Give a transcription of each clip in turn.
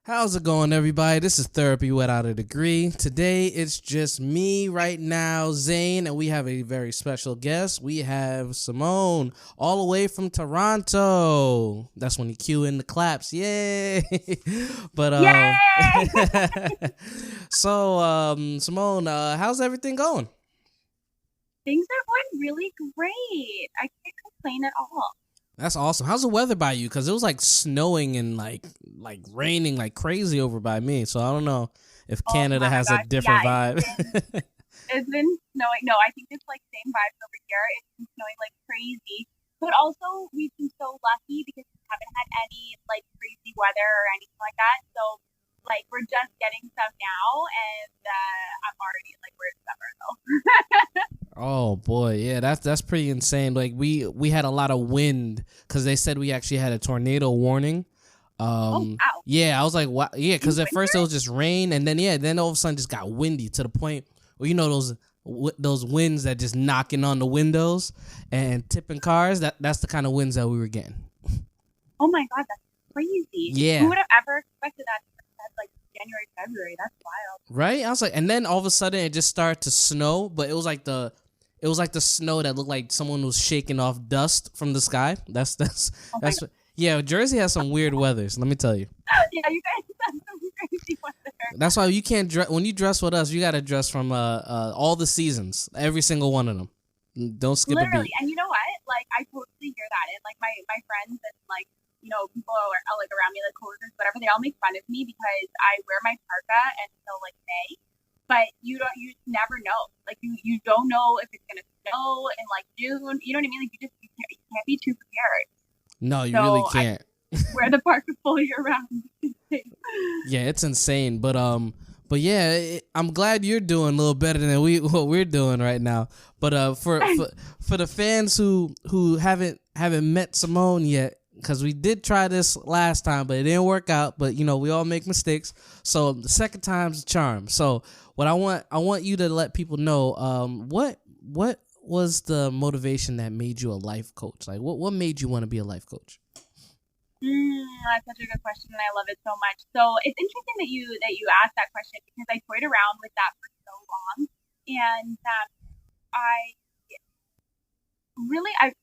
How's it going, everybody? This is Therapy Without a Degree. Today, it's just me right now, Zain, and we have a very special guest. We have Simone, all the way from Toronto. That's when you cue in the claps. Yay! but, Yay! Simone, how's everything going? Things are going really great. I can't complain at all. That's awesome. How's the weather by you? Because it was like snowing and like raining like crazy over by me. So I don't know if Oh Canada my has a gosh. Yeah, different vibe. it's been snowing. No, I think it's like same vibes over here. It's been snowing like crazy. But also we've been so lucky because we haven't had any like crazy weather or anything like that. So like we're just getting some now and I'm already like we're in summer though. Oh boy, yeah, that's pretty insane. Like we had a lot of wind because they said we actually had a tornado warning. Oh wow. Yeah, I was like, wow, yeah, In because at first winter? it was just rain, and then all of a sudden just got windy to the point where those winds that just knocking on the windows and tipping cars. That's the kind of winds that we were getting. Oh my god, that's crazy. Who Yeah, would have ever expected that like January, February? That's wild. right. I was like, and then all of a sudden it just started to snow, but it was like the snow that looked like someone was shaking off dust from the sky. Oh my That's what. Yeah, Jersey has some weird weathers. Let me tell you. Yeah, you guys have some crazy weather. That's why you can't dress when you dress with us. You gotta dress from all the seasons, every single one of them. Don't skip a Literally. beat. And you know what? Like, I totally hear that. And, like, my friends and, like, people are, like, around me, like, coworkers, whatever, they all make fun of me because I wear my parka until, like, May. But you never know. Like, you don't know if it's going to snow in, like, June. You know what I mean? Like, you can't be too prepared. No, you really So I can't. wear the parka full year round. Yeah, it's insane. But yeah, I'm glad you're doing a little better than what we're doing right now. But for the fans who haven't met Simone yet, because we did try this last time, but it didn't work out. But we all make mistakes. So the second time's a charm. So what I want you to let people know, what was the motivation that made you a life coach? Like what made you want to be a life coach? That's such a good question, and I love it so much. So it's interesting that you asked that question because I toyed around with that for so long, and I really, I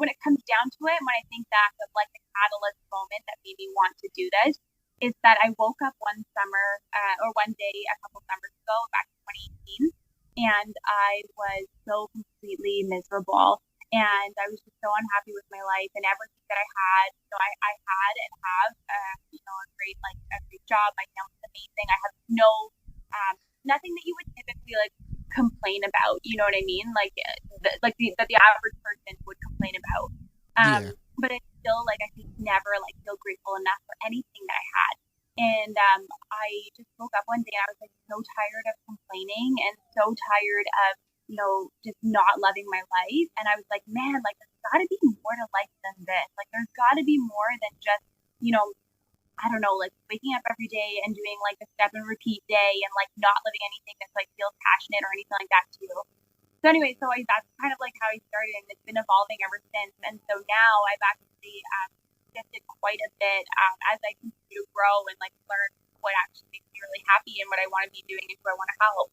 when it comes down to it, when I think back of like the catalyst moment that made me want to do this, is that I woke up one summer or one day a couple summers ago, back in 2018, and I was so completely miserable. And I was just so unhappy with my life and everything that I had. I had and have, a great job. My family's amazing. I have nothing that you would typically like complain about. You know what I mean? That the average person would complain about. Yeah. But it's still like I could never like feel grateful enough for anything that I had. And I just woke up one day and I was like so tired of complaining and so tired of just not loving my life. And I was like, man, like there's got to be more to life than this. Like there's got to be more than just, I don't know, like waking up every day and doing like the step and repeat day and like not living anything that's like feels passionate or anything like that too. So anyway, that's kind of like how I started, and it's been evolving ever since. And so now I've actually shifted quite a bit as I continue to grow and like learn what actually makes me really happy and what I want to be doing and who I want to help.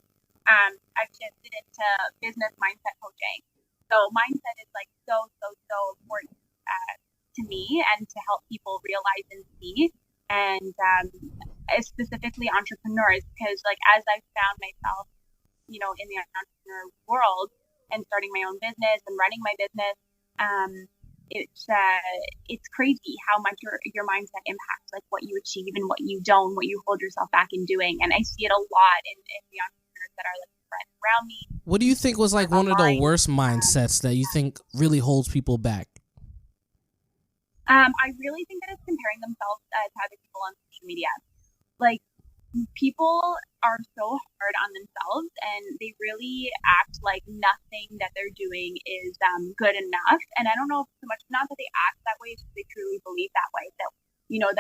I've shifted into business mindset coaching. So mindset is like so, so, so important to me and to help people realize and see. And specifically entrepreneurs, because like as I found myself, in the entrepreneur world and starting my own business and running my business, it's crazy how much your mindset impacts like what you achieve and what you don't, what you hold yourself back in doing. And I see it a lot in the entrepreneurs that are like friends around me What do you think was like or one of the online. worst mindsets that you think really holds people back? I really think that it's comparing themselves to other people on social media. Like people are so hard on themselves and they really act like nothing that they're doing is good enough. And I don't know so much, not that they act that way, it's just they truly believe that way, that,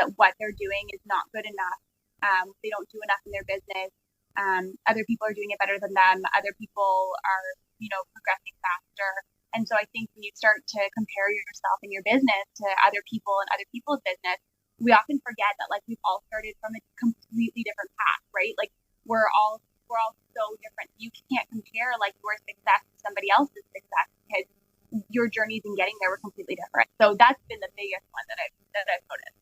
that what they're doing is not good enough. They don't do enough in their business. Other people are doing it better than them. Other people are, progressing faster. And so I think when you start to compare yourself and your business to other people and other people's business, we often forget that like we've all started from a completely different path, right? Like we're all so different. You can't compare like your success to somebody else's success because your journeys in getting there were completely different. So that's been the biggest one that I've noticed.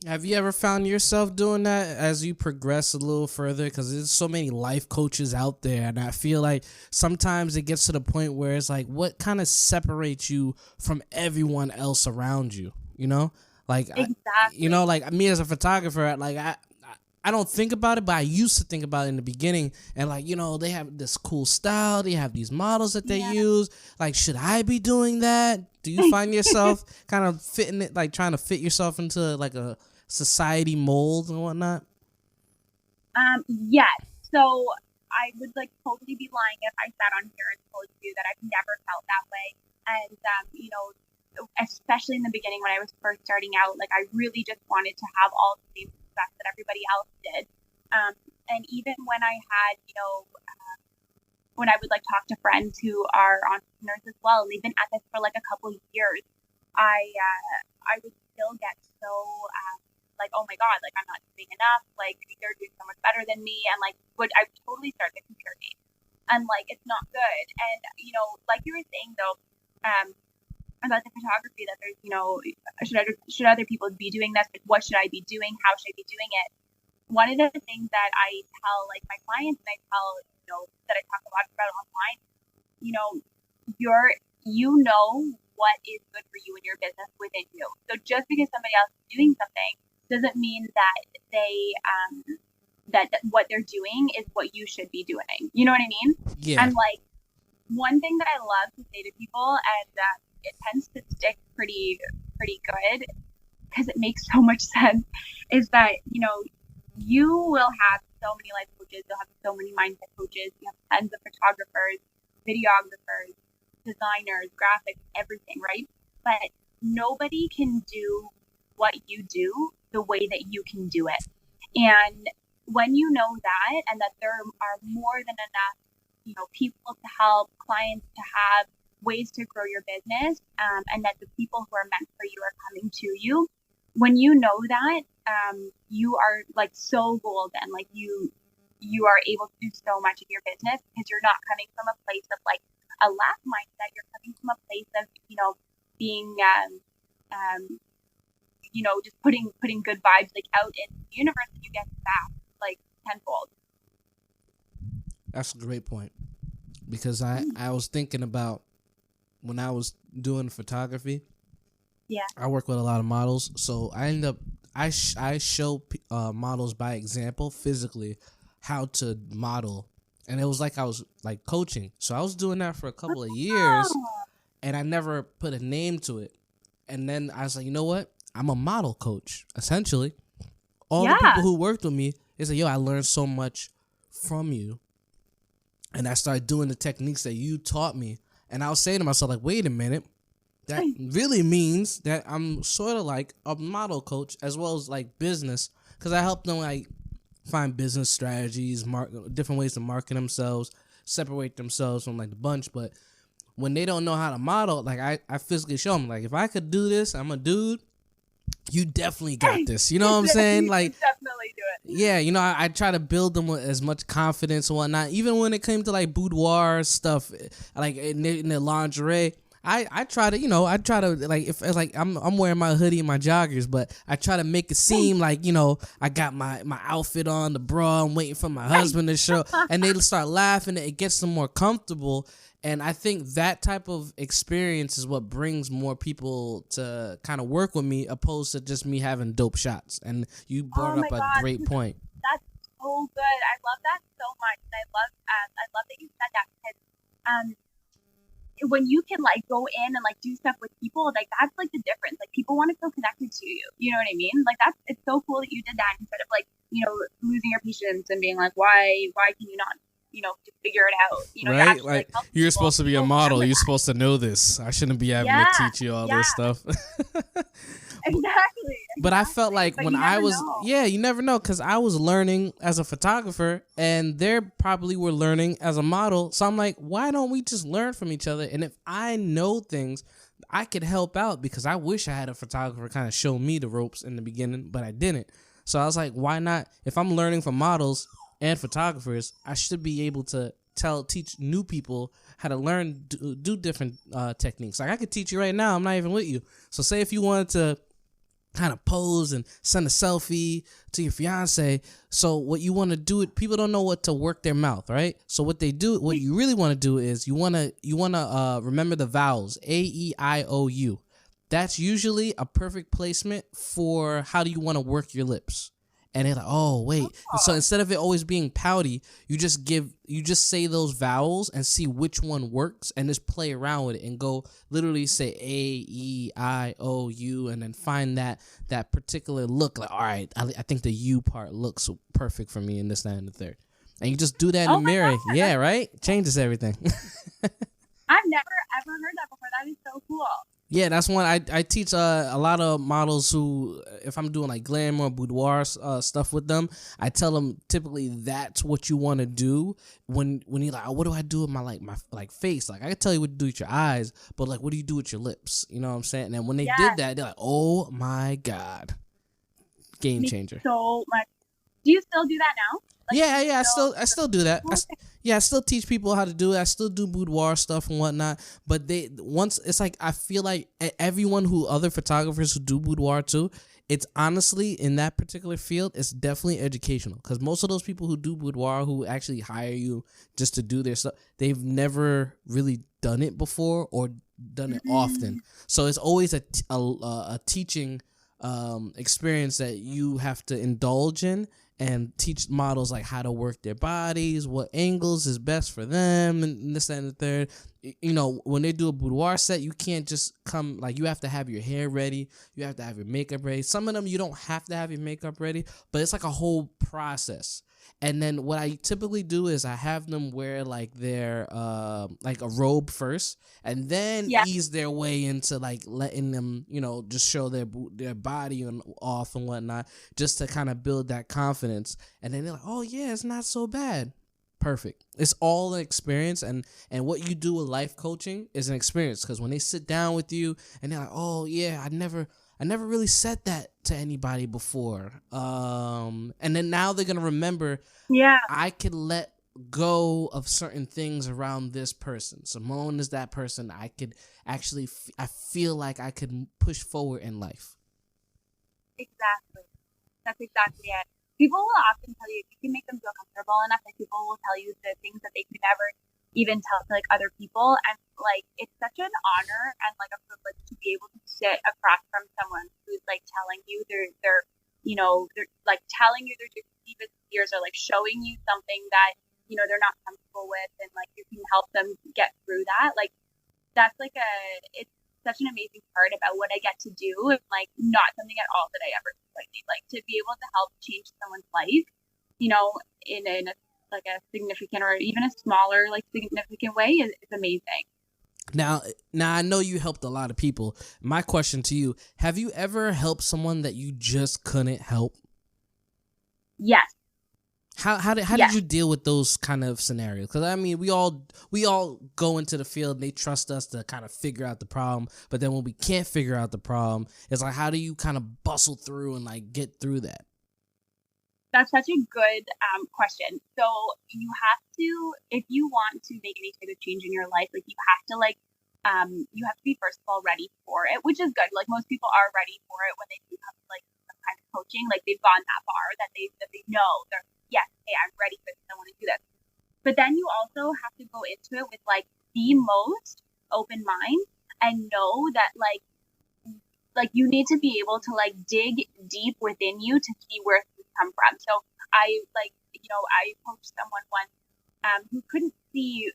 Have you ever found yourself doing that as you progress a little further? Because there's so many life coaches out there, and I feel like sometimes it gets to the point where it's like, what kind of separates you from everyone else around you? You know, like exactly. Like me as a photographer, like I don't think about it, but I used to think about it in the beginning. And like, they have this cool style. They have these models that they use. Like, should I be doing that? Do you find yourself kind of fitting it, like trying to fit yourself into like a society mold and whatnot? Yes. So I would like totally be lying if I sat on here and told you that I've never felt that way. And, especially in the beginning when I was first starting out, like I really just wanted to have all the same success that everybody else did. And even when I had, when I would like talk to friends who are entrepreneurs as well, and they've been at this for like a couple of years, I would still get so like, oh my God, like I'm not doing enough, like they're doing so much better than me, and like I would totally start the compare game, and like it's not good. And like you were saying though, about the photography, that there's should other people be doing this? Like, what should I be doing? How should I be doing it? One of the things that I tell like my clients, and I tell that I talk a lot about online, what is good for you in your business within you. So just because somebody else is doing something doesn't mean that they that what they're doing is what you should be doing. You know what I mean? Yeah. And like one thing that I love to say to people, and it tends to stick pretty good because it makes so much sense, is that you will have so many life coaches, you'll have so many mindset coaches, you have tons of photographers, videographers, designers, graphics, everything, right? But nobody can do what you do the way that you can do it. And when you know that, and that there are more than enough people to help, clients to have, ways to grow your business, and that the people who are meant for you are coming to you. When you know that, you are like so golden. Like you are able to do so much in your business because you're not coming from a place of like a lack mindset. You're coming from a place of being just putting good vibes like out in the universe, and you get back like tenfold. That's a great point, because I was thinking about when I was doing photography. Yeah. I work with a lot of models, so I end up I show models by example physically how to model, and it was like I was like coaching. So I was doing that for a couple of years, and I never put a name to it. And then I was like, you know what? I'm a model coach, essentially. All the people who worked with me, is like, yo, I learned so much from you. And I started doing the techniques that you taught me. And I was saying to myself, like, wait a minute. That really means that I'm sort of like a model coach as well as like business, because I help them like find business strategies, different ways to market themselves, separate themselves from like the bunch. But when they don't know how to model, like I physically show them, like, if I could do this, I'm a dude. You definitely got this. You know what I'm saying? Like, definitely do it. Yeah, I try to build them with as much confidence and whatnot. Even when it came to like boudoir stuff, like in the lingerie, I try to, like, if like I'm wearing my hoodie and my joggers, but I try to make it seem like, I got my outfit on, the bra, I'm waiting for my husband to show, and they start laughing. It gets them more comfortable. And I think that type of experience is what brings more people to kind of work with me, opposed to just me having dope shots. And you brought up a great point. That's so good. I love that so much. And I love that you said that, because when you can like go in and like do stuff with people, like that's like the difference. Like people want to feel connected to you. You know what I mean? Like it's so cool that you did that, instead of like, losing your patience and being like, why can you not, to figure it out, right? Actually, like you're supposed to be a model. You're supposed to know this. I shouldn't be having to teach you all this stuff. Exactly. But I felt like when I was, you never know, because I was learning as a photographer and they probably were learning as a model. So I'm like, why don't we just learn from each other? And if I know things, I could help out because I wish I had a photographer kind of show me the ropes in the beginning, but I didn't. So I was like, why not? If I'm learning from models and photographers, I should be able to teach new people how to learn, do different techniques. Like I could teach you right now. I'm not even with you. So say if you wanted to kind of pose and send a selfie to your fiance. So what you want to do, people don't know what to work their mouth, right? So what you really want to do is you want to remember the vowels, A-E-I-O-U. That's usually a perfect placement for how do you want to work your lips. And they're like, oh wait. So instead of it always being pouty, you just say those vowels and see which one works, and just play around with it and go literally say A-E-I-O-U and then find that particular look. Like, all right, I think the U part looks perfect for me in this, that, and the third. And you just do that in the mirror. God. Yeah, right? Changes everything. I've never ever heard that before. That is so cool. Yeah, that's one I teach a lot of models who, if I'm doing like glamour or boudoir stuff with them, I tell them typically that's what you want to do when you're like, oh, what do I do with my face? Like I can tell you what to do with your eyes, but like what do you do with your lips? You know what I'm saying? And when they did that, they're like, oh my God, game changer. So much. Do you still do that now? Like, yeah. I still do that. I still teach people how to do it. I still do boudoir stuff and whatnot. But it's like I feel like other photographers who do boudoir too, it's honestly in that particular field, it's definitely educational because most of those people who do boudoir who actually hire you just to do their stuff, they've never really done it before or done it often. So it's always a teaching experience that you have to indulge in and teach models like how to work their bodies, what angles is best for them, and this, that, and the third. You know, when they do a boudoir set, you can't just come, like you have to have your hair ready, you have to have your makeup ready. Some of them you don't have to have your makeup ready, but it's like a whole process. And then what I typically do is I have them wear like their like a robe first, and then ease their way into like letting them, you know, just show their body off and whatnot, just to kind of build that confidence. And then they're like, oh yeah, it's not so bad. Perfect. It's all an experience, and what you do with life coaching is an experience, because when they sit down with you and they're like, oh yeah, I never really said that to anybody before. And then now they're going to remember, I could let go of certain things around this person. Simone is that person. I could actually, I feel like I could push forward in life. Exactly. That's exactly it. People will often tell you, if you can make them feel comfortable enough, that people will tell you the things that they could never even tell to like other people. And like, it's such an honor and like a privilege to be able to sit across from someone who's like telling you they're you know, they're like telling you their deepest fears, or like showing you something that, you know, they're not comfortable with, and like you can help them get through that. Like that's like it's such an amazing part about what I get to do, and like not something at all that I ever expected. Like to be able to help change someone's life, you know, in a like a significant or even a smaller like significant way is amazing. Now I know you helped a lot of people. My question to you, have you ever helped someone that you just couldn't help? Yes. How did you deal with those kind of scenarios? Because I mean, we all go into the field and they trust us to kind of figure out the problem, but then when we can't figure out the problem, it's like, how do you kind of bustle through and like get through that? That's such a good question. So you have to, if you want to make any type of change in your life, like you have to be first of all ready for it, which is good. Like most people are ready for it when they do come to like some kind of coaching. Like they've gone that far that they know they're, yes, hey, I'm ready for this. I want to do this. But then you also have to go into it with like the most open mind and know that like you need to be able to like dig deep within you to see where things come from. So I coached someone once who couldn't see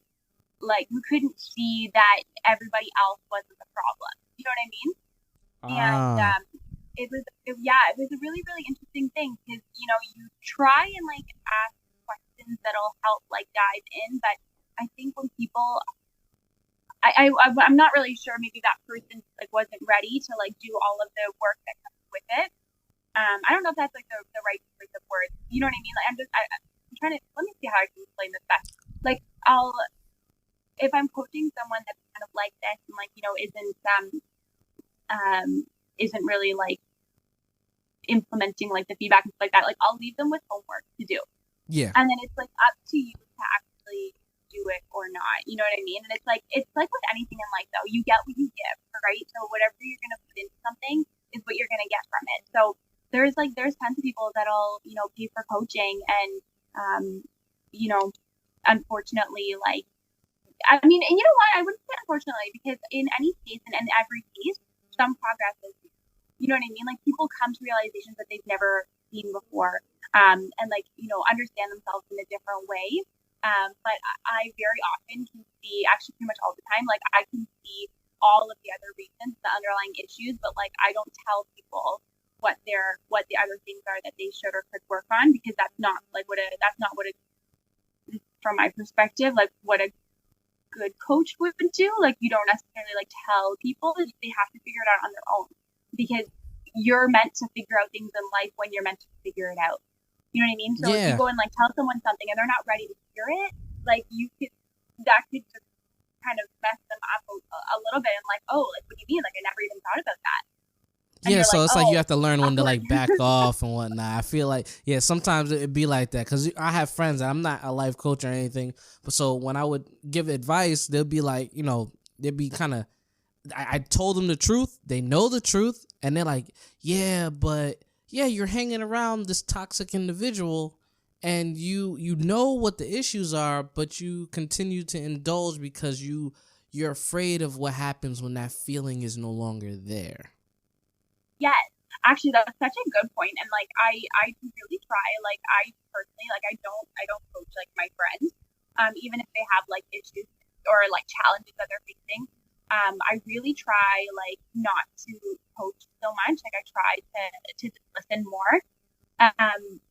that everybody else wasn't the problem. You know what I mean? And it was a really, really interesting thing, because, you know, you try and like ask questions that'll help like dive in, but I think when people, I'm not really sure, maybe that person like wasn't ready to like do all of the work that comes with it. I don't know if that's like the right choice of words. You know what I mean? Like I'm trying to, let me see how I can explain this best. Like if I'm coaching someone that's kind of like this and like, isn't really like implementing like the feedback and stuff like that, like I'll leave them with homework to do. Yeah. And then it's like up to you to actually do it or not. You know what I mean? And it's like with anything in life though, you get what you give, right? So whatever you're gonna put into something is what you're gonna get from it. So there's tons of people that'll, pay for coaching and unfortunately, like, I mean, and you know what? I wouldn't say unfortunately, because in any case and in every case, some progress is, you know what I mean? Like people come to realizations that they've never seen before, and like, understand themselves in a different way. But I very often can see, actually pretty much all the time, like I can see all of the other reasons, the underlying issues, but like I don't tell people what the other things are that they should or could work on, because that's not what from my perspective, like what a good coach would do. Like you don't necessarily like tell people, they have to figure it out on their own, because you're meant to figure out things in life when you're meant to figure it out. You know what I mean? So if you go and like tell someone something and they're not ready to hear it, like that could just kind of mess them up a little bit, and like, oh, like what do you mean? Like I never even thought about that. And so it's like you have to learn when to like back off and whatnot. I feel like, sometimes it'd be like that, because I have friends, and I'm not a life coach or anything, but so when I would give advice, they'll be like, they'd be kind of, I told them the truth, they know the truth, and they're like, but you're hanging around this toxic individual, and you know what the issues are, but you continue to indulge because you're afraid of what happens when that feeling is no longer there. Yes, actually, that's such a good point. And like, I really try. Like, I personally, like, I don't coach like my friends, even if they have like issues or like challenges that they're facing. I really try like not to coach so much. Like, I try to listen more,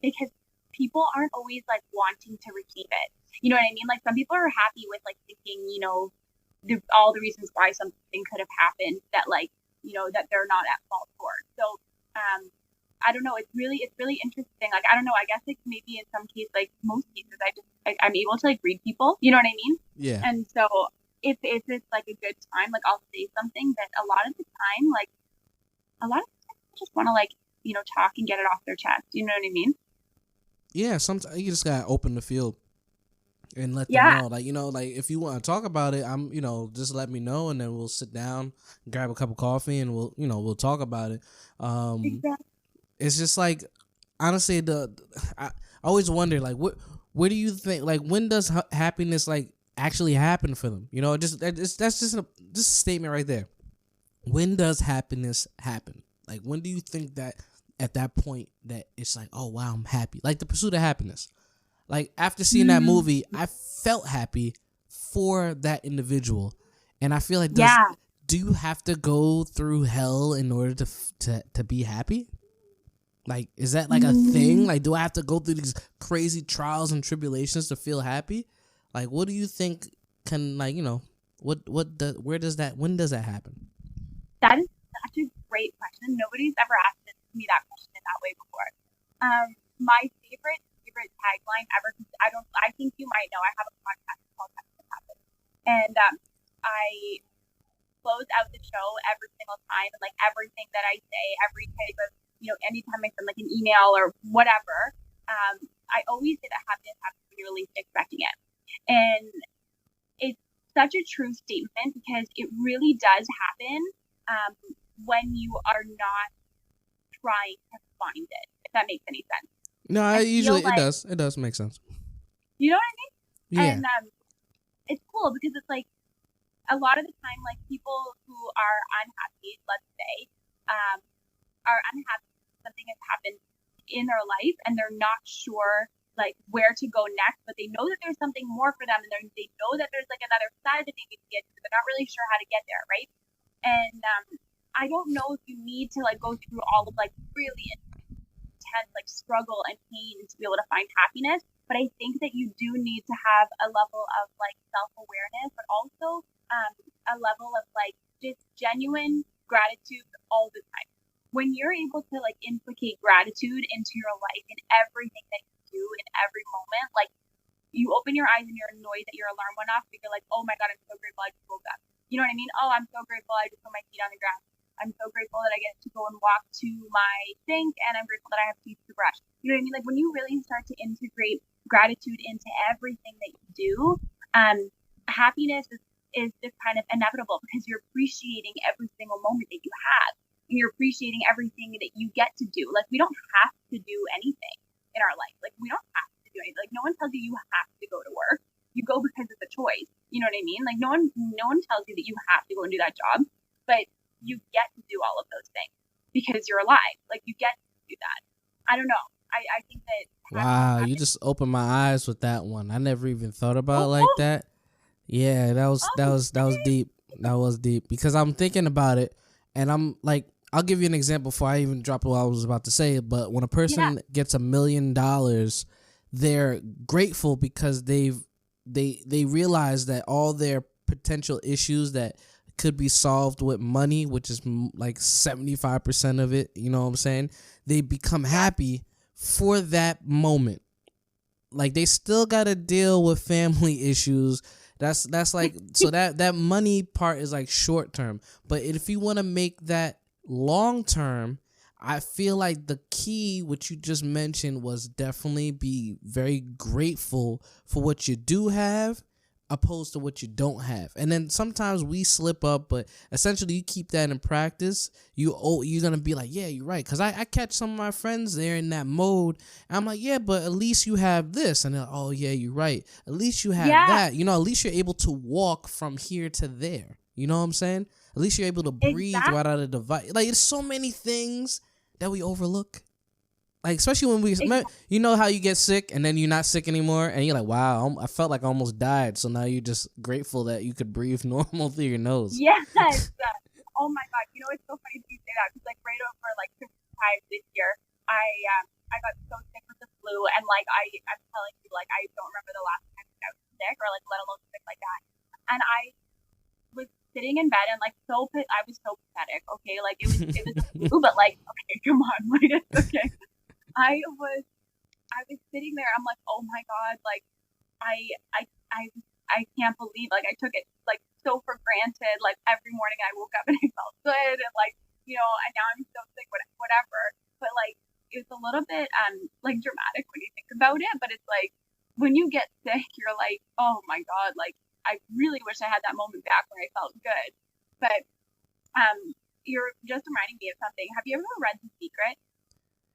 because people aren't always like wanting to receive it. You know what I mean? Like, some people are happy with like thinking, all the reasons why something could have happened that like, that they're not at fault for. So, I don't know. It's really interesting. Like, I don't know. I guess like maybe in some cases, like most cases, I'm able to like read people. You know what I mean? Yeah. And so if it's like a good time, like I'll say something, but a lot of the time, people just want to like, talk and get it off their chest. You know what I mean? Yeah. Sometimes you just gotta open the field and let them know, like, like if you want to talk about it, I'm, just let me know, and then we'll sit down, grab a cup of coffee, and we'll talk about it. Exactly. It's just like, honestly, I always wonder, like, where do you think, like, when does happiness like actually happen for them? That's just a statement right there. When does happiness happen? Like, when do you think that at that point that it's like, oh wow, I'm happy, like the pursuit of happiness? Like, after seeing that movie, I felt happy for that individual. And I feel like, do you have to go through hell in order to be happy? Like, is that like a thing? Like, do I have to go through these crazy trials and tribulations to feel happy? Like, what do you think can, like, when does that happen? That is such a great question. Nobody's ever asked me that question in that way before. My favorite tagline ever, I think you might know, I have a podcast called Happiness, and I close out the show every single time, and like everything that I say, every type of, anytime I send like an email or whatever, I always say that happiness happens when you're least expecting it. And it's such a true statement, because it really does happen when you are not trying to find it, if that makes any sense. No, usually it does. It does make sense. You know what I mean? Yeah. And it's cool, because it's like a lot of the time, like people who are unhappy, let's say, are unhappy because something has happened in their life, and they're not sure like where to go next, but they know that there's something more for them, and they know that there's like another side that they need to get to, but they're not really sure how to get there, right? And I don't know if you need to like go through all of like really intense like struggle and pain to be able to find happiness, but I think that you do need to have a level of like self-awareness, but also a level of like just genuine gratitude all the time. When you're able to like implicate gratitude into your life in everything that you do in every moment, like you open your eyes and you're annoyed that your alarm went off, but you're like, oh my god, I'm so grateful I just woke up. You know what I mean? Oh, I'm so grateful I just put my feet on the ground. I'm so grateful that I get to go and walk to my sink, and I'm grateful that I have teeth to brush. You know what I mean? Like when you really start to integrate gratitude into everything that you do, happiness is just kind of inevitable because you're appreciating every single moment that you have, and you're appreciating everything that you get to do. Like we don't have to do anything in our life. Like we don't have to do anything. Like no one tells you have to go to work. You go because it's a choice. You know what I mean? Like no one tells you that you have to go and do that job, but you get to do all of those things because you're alive. Like you get to do that. I don't know. I think that. Wow, you just opened my eyes with that one. I never even thought about it like that. Yeah, that was deep. That was deep because I'm thinking about it, and I'm like, I'll give you an example before I even drop what I was about to say. But when a person gets $1 million, they're grateful because they realize that all their potential issues that could be solved with money, which is like 75% of it, you know what I'm saying? They become happy for that moment. Like they still got to deal with family issues. That's like, so that money part is like short term. But if you want to make that long term, I feel like the key, which you just mentioned, was definitely be very grateful for what you do have opposed to what you don't have. And then sometimes we slip up, but essentially you keep that in practice, you're gonna be like, yeah, you're right. Because I catch some of my friends there in that mode, and I'm like, yeah, but at least you have this. And they're like, oh yeah, you're right, at least you have that. You know, at least you're able to walk from here to there. You know what I'm saying? At least you're able to breathe right out of the device. Like, there's so many things that we overlook. Like, especially when you know how you get sick and then you're not sick anymore and you're like, wow, I felt like I almost died. So now you're just grateful that you could breathe normal through your nose. Yes. Oh my God. You know, it's so funny you say that because like right over like Christmas time this year, I got so sick with the flu, and like I'm telling you, like I don't remember the last time I was sick or like let alone sick like that. And I was sitting in bed and like I was so pathetic. Okay, like it was a flu, but like okay, come on, like it's okay. I was sitting there. I'm like, oh my God, like I can't believe, like I took it like so for granted. Like every morning I woke up and I felt good, and like and now I'm so sick, whatever. But like it's a little bit like dramatic when you think about it. But it's like when you get sick, you're like, oh my God, like I really wish I had that moment back where I felt good. But you're just reminding me of something. Have you ever read The Secret?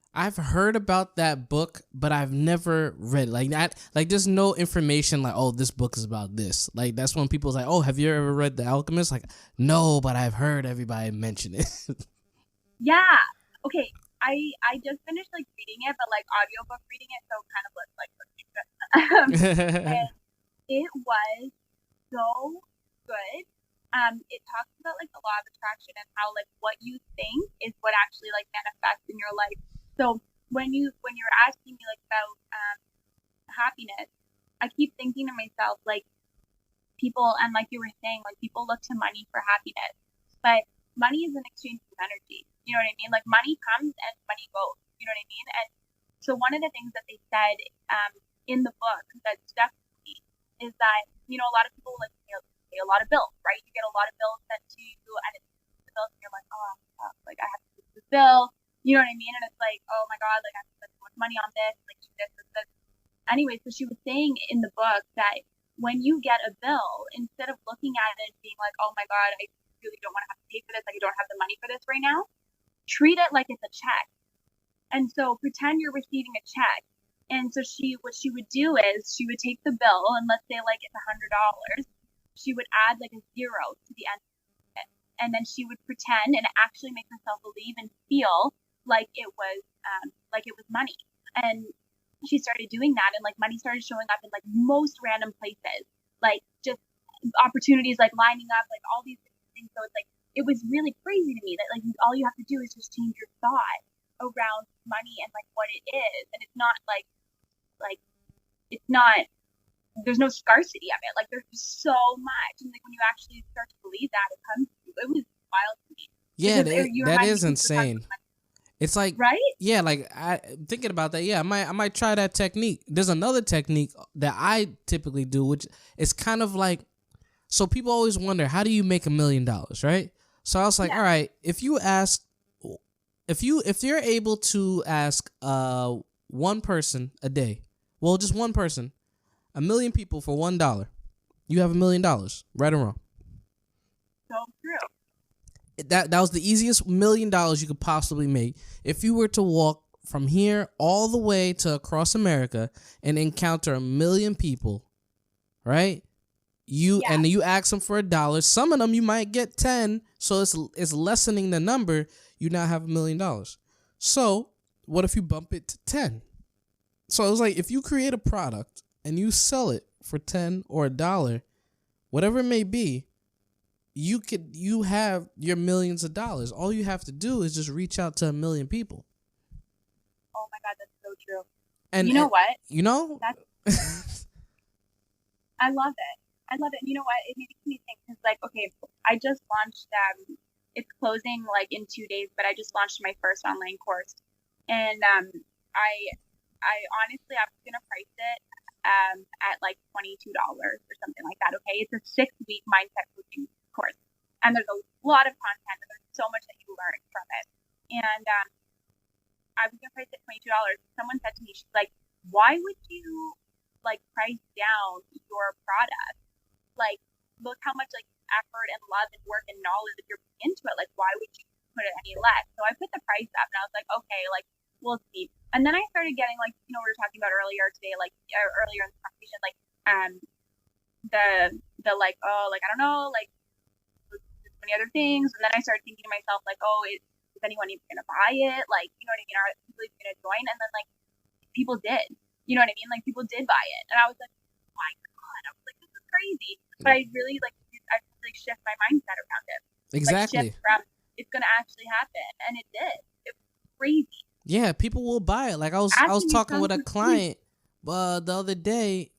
I've heard about that book, but I've never read it. Like that. Like there's no information like, oh, this book is about this. Like that's when people's like, oh, have you ever read The Alchemist? Like, no, but I've heard everybody mention it. Yeah. Okay. I just finished like reading it, but like audiobook reading it, so kind of like and it was so good. It talks about like the law of attraction and how like what you think is what actually like manifests in your life. So when you're asking me like about happiness, I keep thinking to myself like people, and like you were saying, like people look to money for happiness, but money is an exchange of energy. You know what I mean? Like money comes and money goes. You know what I mean? And so one of the things that they said in the book that stuck with me is that a lot of people like pay a lot of bills, right? You get a lot of bills sent to you, and it's the bills, and you're like, oh, like I have to pay this bill. You know what I mean? And it's like, oh my God, like I have to spend so much money on this, like this. Anyway, so she was saying in the book that when you get a bill, instead of looking at it and being like, oh my God, I really don't want to have to pay for this, like I don't have the money for this right now, treat it like it's a check. And so pretend you're receiving a check. And so what she would do is she would take the bill, and let's say like it's $100, she would add like a zero to the end of it. And then she would pretend and actually make herself believe and feel like it was money. And she started doing that, and like money started showing up in like most random places, like just opportunities like lining up, like all these things. So it's like it was really crazy to me that like all you have to do is just change your thought around money and like what it is. And it's not like it's not, there's no scarcity of it. Like there's so much, and like when you actually start to believe that, it was wild to me. Yeah, that is insane. It's like, right? Yeah, like thinking about that. Yeah, I might try that technique. There's another technique that I typically do, which is kind of like So people always wonder, how do you make $1 million, right? So I was like, all right, if you're able to ask one person a day, well, just one person, 1 million people for $1, you have $1 million, right or wrong? So true. That was the easiest $1 million you could possibly make. If you were to walk from here all the way to across America and encounter 1 million people, right? And you ask them for $1. Some of them you might get 10, so it's lessening the number. You now have $1 million. So what if you bump it to 10? So it was like, if you create a product and you sell it for 10 or $1, whatever it may be, you have your millions of dollars. All you have to do is just reach out to 1 million people. Oh my God, that's so true. And you know what? You know? I love it. I love it. You know what? It makes me think, because, like, okay, I just launched, it's closing, like, in 2 days, but I just launched my first online course. And I honestly, I'm going to price it at, like, $22 or something like that, okay? It's a 6-week mindset coaching course. And there's a lot of content, and there's so much that you learn from it. And I was going to price it $22. Someone said to me, she's like, why would you, like, price down your product? Like, look how much, like, effort and love and work and knowledge you're putting into it. Like, why would you put it any less? So I put the price up, and I was like, okay, like, we'll see. And then I started getting, like, we were talking about earlier today, like, earlier in the conversation, like, the like, oh, like, I don't know, like, so many other things. And then I started thinking to myself, like, oh, is anyone even going to buy it? Like, you know what I mean? Are people even going to join? And then, like, people did. You know what I mean? Like, people did buy it. And I was like, oh my God. I was like, this is crazy. But I really, like, I really shift my mindset around it. Exactly. Like, shift from, it's going to actually happen. And it did. It was crazy. Yeah, people will buy it. Like, I was talking with a client the other day.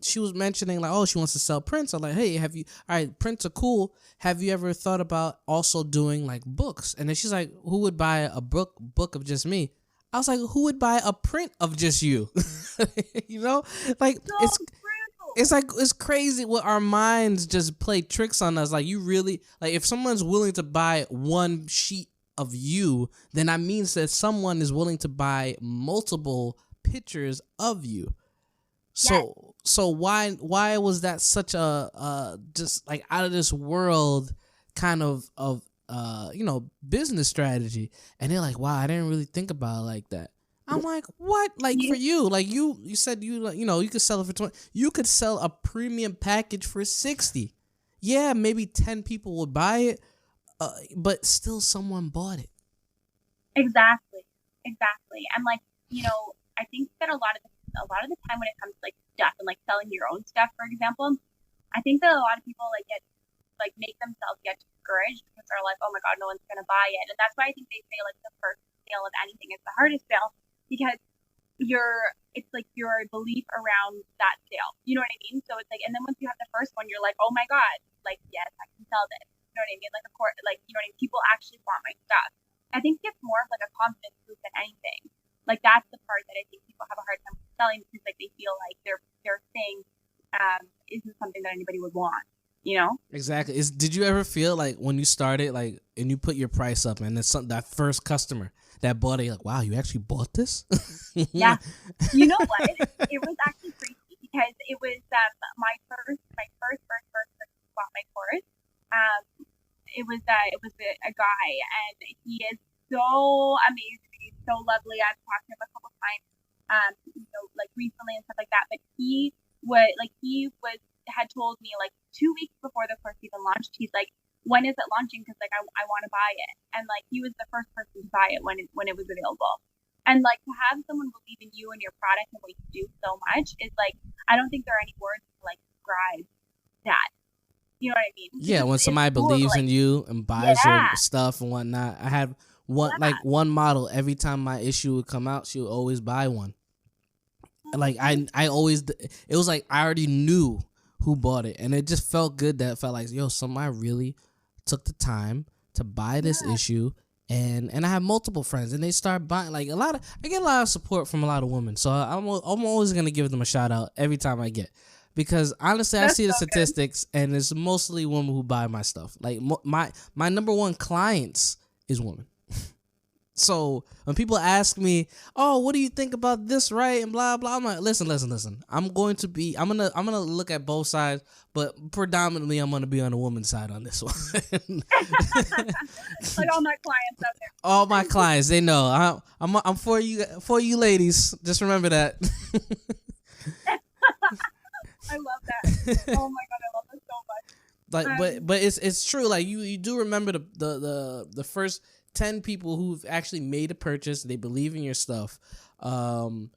She was mentioning, like, oh, she wants to sell prints. I'm like, hey, all right, prints are cool. Have you ever thought about also doing, like, books? And then she's like, who would buy a book of just me? I was like, who would buy a print of just you? You know, like, it's crazy what our minds just play tricks on us. Like, you really, like, if someone's willing to buy one sheet of you, then that means that someone is willing to buy multiple pictures of you. So why was that such a just like out of this world kind of business strategy? And they're like, wow, I didn't really think about it like that. I'm like, what? Like, for you, like, you said you could sell it for 20. You could sell a premium package for 60. Yeah, maybe 10 people would buy it, but still someone bought it. Exactly. And, like, I think that a lot of the time when it comes to, like, stuff and, like, selling your own stuff, for example, I think that a lot of people, like, make themselves get discouraged because they're like, oh my God, no one's gonna buy it. And that's why I think they say, like, the first sale of anything is the hardest sale, because it's like your belief around that sale. You know what I mean? So it's like, and then once you have the first one, you're like, oh my God, like, yes, I can sell this. You know what I mean? Like, of course, like, you know what I mean? People actually want my stuff. I think it's more of, like, a confidence boost than anything. Like, that's the part that I think people have a hard time selling, because, like, they feel like their thing isn't something that anybody would want. You know? Exactly. Did you ever feel like when you started, like, and you put your price up, and it's that first customer that bought it, like, wow, you actually bought this? Yeah. You know what? It was actually crazy, because it was my first person who bought my course. It was a guy, and he is so amazing. He's so lovely. I've talked to him a couple times, like, recently and stuff like that. But he had told me, like, 2 weeks before the course even launched, he's like, when is it launching? Because, like, I want to buy it. And, like, he was the first person to buy it when it was available. And, like, to have someone believe in you and your product and what you do so much is, like, I don't think there are any words to, like, describe that. You know what I mean? Yeah, when somebody believes in you and buys your stuff and whatnot. I had one model, every time my issue would come out, she would always buy one. Like, I always, it was like I already knew who bought it, and it just felt good. That felt like, yo, somebody really took the time to buy this issue. And I have multiple friends, and they start buying, like, I get a lot of support from a lot of women. So I'm always going to give them a shout out every time I get. because honestly, I That's see the so good. statistics, and it's mostly women who buy my stuff. Like my number one clients is women. So when people ask me, "Oh, what do you think about this?" Right, and blah blah, I'm like, listen. I'm gonna look at both sides, but predominantly I'm gonna be on the woman's side on this one. Like all my clients out there. All my clients, they know I'm for you ladies. Just remember that. I love that. Oh my God, I love this so much. Like, but it's true. Like you do remember the first 10 people who've actually made a purchase. They believe in your stuff, and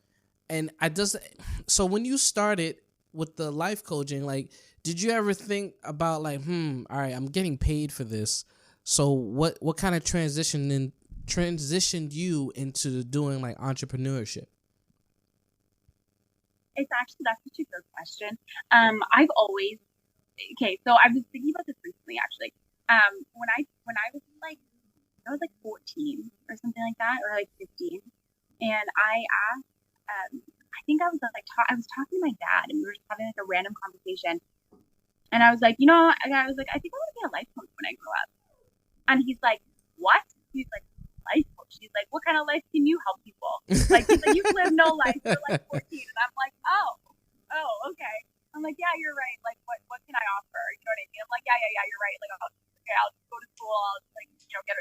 so when you started with the life coaching, like, did you ever think about like, all right, I'm getting paid for this. So what kind of transitioned you into doing like entrepreneurship? It's actually, that's such a good question. I've always, okay, so I was thinking about this recently actually. When I was like, I was like 14 or something like that, or like 15. And I asked, I think I was like, I was talking to my dad and we were just having like a random conversation. And I was like, I was like, I think I want to be a life coach when I grow up. And he's like, what? He's like, life coach. He's like, what kind of life can you help people? Like, he's like, you've lived no life. You're like 14. And I'm like, oh, okay. I'm like, yeah, you're right. Like, what can I offer? You know what I mean? I'm like, yeah, you're right. Like, I'll go to school. I'll like, get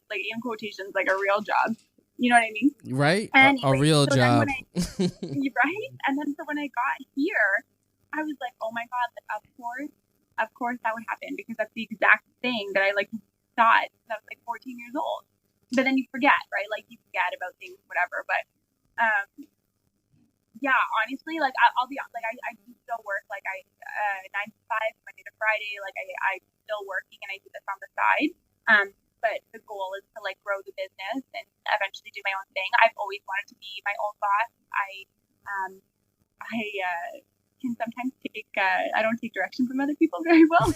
like in quotations, like a real job. You know what I mean? Right. Anyway, a real job. Right. And then so when I got here, I was like, oh my God, like, of course that would happen, because that's the exact thing that I like thought when I was like 14 years old. But then you forget, right? Like you forget about things, whatever. But yeah, honestly, like I'll be like, I do still work, like 9 to 5, Monday to Friday. Like I'm still working and I do this on the side. But the goal is to like grow the business and eventually do my own thing. I've always wanted to be my own boss. I can sometimes I don't take direction from other people very well.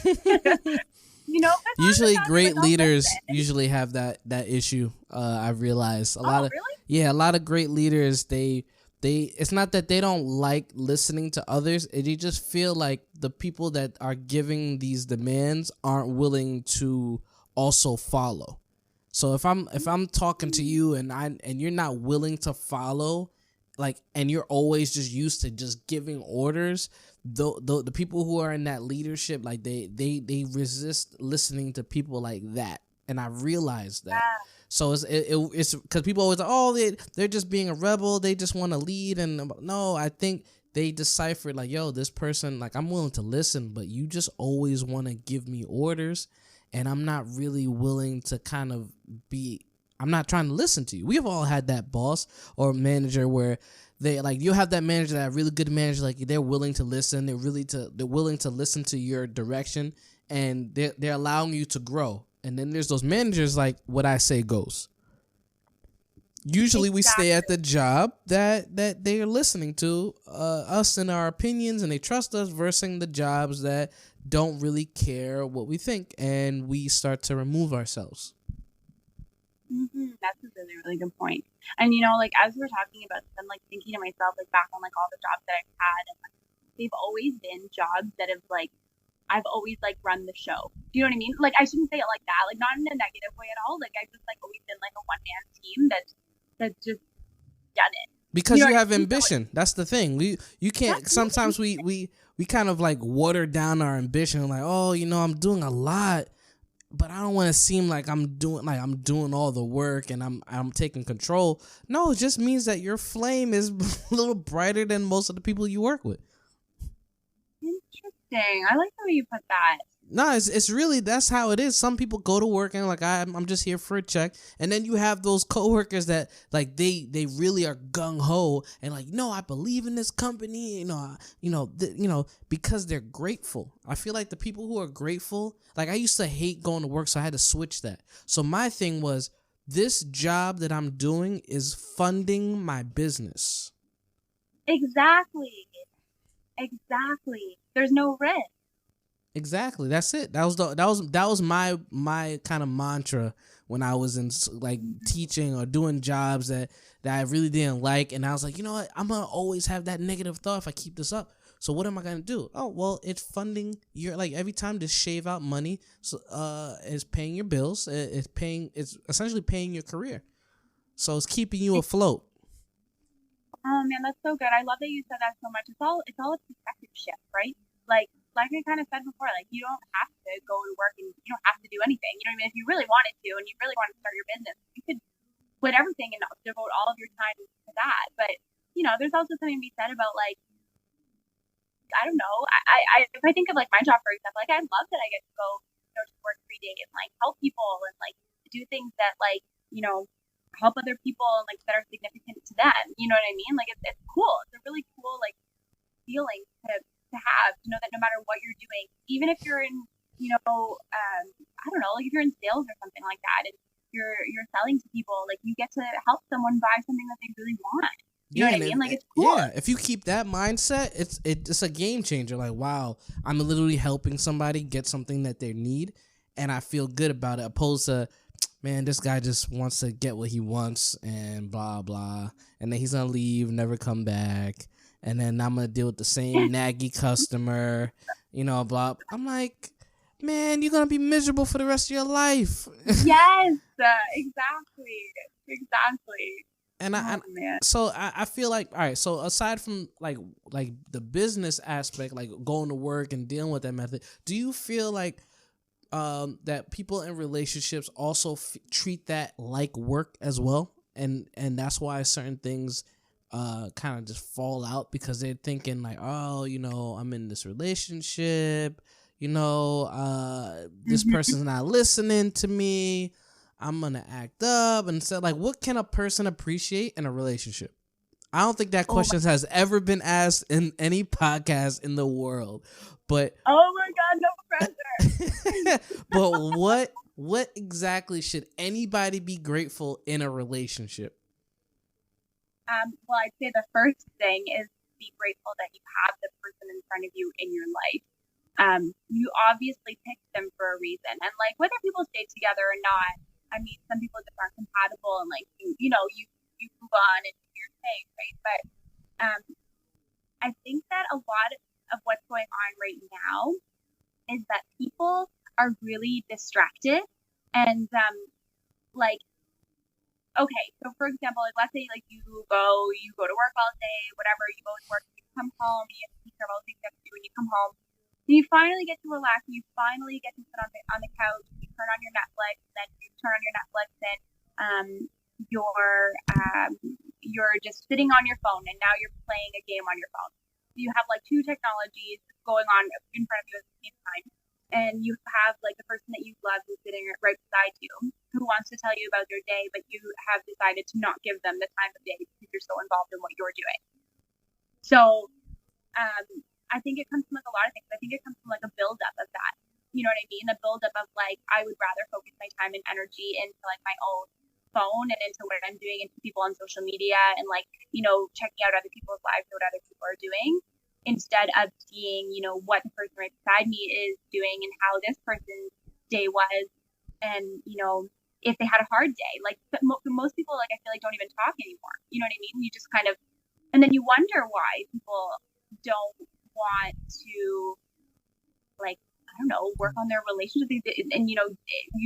Usually great leaders usually have that issue. I've realized a lot of, really? Yeah, a lot of great leaders, they it's not that they don't like listening to others. They just feel like the people that are giving these demands aren't willing to also follow. So if I'm talking to you and you're not willing to follow, like, and you're always just used to just giving orders, the people who are in that leadership, like they resist listening to people like that. And I realized that. So it's because people always they're just being a rebel, they just want to lead. And no, I think they deciphered like, yo, this person, like, I'm willing to listen, but you just always want to give me orders, and I'm not really willing to I'm not trying to listen to you. We've all had that boss or manager where they like, you have that manager, that really good manager, like they're willing to listen, they're willing to listen to your direction, and they're allowing you to grow. And then there's those managers, like, what I say goes. Usually exactly. We stay at the job that they are listening to us and our opinions, and they trust us, versus the jobs that don't really care what we think, and we start to remove ourselves. That's a really, really good point. And like as we're talking about this, I'm like thinking to myself, like back on like all the jobs that I've had, and like, they've always been jobs that have like, I've always like run the show. Do you know what I mean? Like I shouldn't say it like that, like not in a negative way at all. Like I've just like always been like a one-man team that's just done it. Because you have ambition. That's the thing. You can't. Sometimes we kind of like water down our ambition. Like, I'm doing a lot, but I don't want to seem like I'm doing all the work and I'm taking control. No, it just means that your flame is a little brighter than most of the people you work with. Interesting. I like the way you put that. No, it's really, that's how it is. Some people go to work and like, I'm just here for a check. And then you have those coworkers that like they really are gung ho and like, no, I believe in this company, because they're grateful. I feel like the people who are grateful, like I used to hate going to work, so I had to switch that. So my thing was, this job that I'm doing is funding my business. Exactly. There's no risk. Exactly. That's it. That was my kind of mantra when I was in like teaching or doing jobs that I really didn't like, and I was like, you know what? I'm gonna always have that negative thought if I keep this up. So what am I gonna do? Oh, well, it's funding your, like, every time to shave out money. So is paying your bills. It's essentially paying your career. So it's keeping you afloat. Oh man, that's so good. I love that you said that so much. It's all a perspective shift, right? Like I kind of said before, like you don't have to go to work and you don't have to do anything. You know what I mean? If you really wanted to and you really wanted to start your business, you could quit everything and devote all of your time to that. But there's also something to be said about like I don't know. If I think of like my job for example, like I love that I get to go to work every day and like help people and like do things that like help other people and like that are significant to them. You know what I mean? Like it's cool. It's a really cool like feeling to have. That no matter what you're doing, even if you're in I don't know, like if you're in sales or something like that, and you're selling to people, like you get to help someone buy something that they really want. You know what I mean? Like it's cool. Yeah, if you keep that mindset, it's a game changer. Like, wow, I'm literally helping somebody get something that they need, and I feel good about it. Opposed to, man, this guy just wants to get what he wants and blah blah, and then he's gonna leave, never come back, and then I'm gonna deal with the same naggy customer, blah. I'm like, man, you're gonna be miserable for the rest of your life. Yes, exactly. And I feel like, all right, so aside from like the business aspect, like going to work and dealing with that method, do you feel like that people in relationships also treat that like work as well, and that's why certain things kind of just fall out because they're thinking like, oh, I'm in this relationship, this person's not listening to me, I'm gonna act up, and so like, what can a person appreciate in a relationship? I don't think that question has ever been asked in any podcast in the world, but oh my god, no pressure. but what exactly should anybody be grateful in a relationship? Well, I'd say the first thing is be grateful that you have the person in front of you in your life. You obviously picked them for a reason, and like whether people stay together or not, I mean, some people just aren't compatible, and like you move on and do your thing, right? But I think that a lot of what's going on right now is that people are really distracted, and like okay, so for example, like let's say like you go to work all day, whatever, you go to work, you come home, you have to take care of all the things you have to do, and you come home, and you finally get to relax, and you finally get to sit on the couch, you turn on your Netflix, and then you turn on your Netflix, and you're just sitting on your phone, and now you're playing a game on your phone. So you have like two technologies going on in front of you at the same time. And you have like the person that you love who's sitting right beside you, who wants to tell you about your day, but you have decided to not give them the time of day because you're so involved in what you're doing. So I think it comes from like a lot of things. I think it comes from like a buildup of that. You know what I mean? A buildup of like, I would rather focus my time and energy into like my own phone and into what I'm doing, into people on social media, and like, checking out other people's lives or what other people are doing, instead of seeing, what the person right beside me is doing and how this person's day was. And, if they had a hard day, like most people, like, I feel like don't even talk anymore. You know what I mean? You just kind of, and then you wonder why people don't want to, like, I don't know, work on their relationship. And, you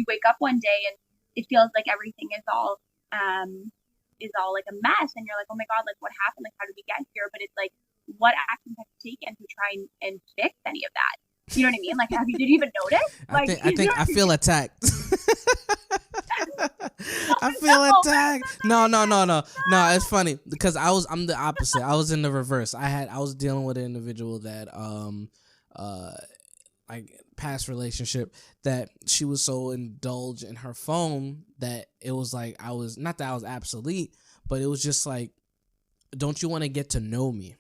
wake up one day and it feels like everything is all like a mess. And you're like, oh my God, like what happened? Like, how did we get here? But it's like, what actions have you taken to try and fix any of that? You know what I mean? Like, did you even notice? Like, I feel attacked. I feel attacked. No. It's funny because I'm the opposite. I was in the reverse. I was dealing with an individual that like past relationship that she was so indulged in her phone that it was like I was not that I was obsolete, but it was just like, don't you want to get to know me?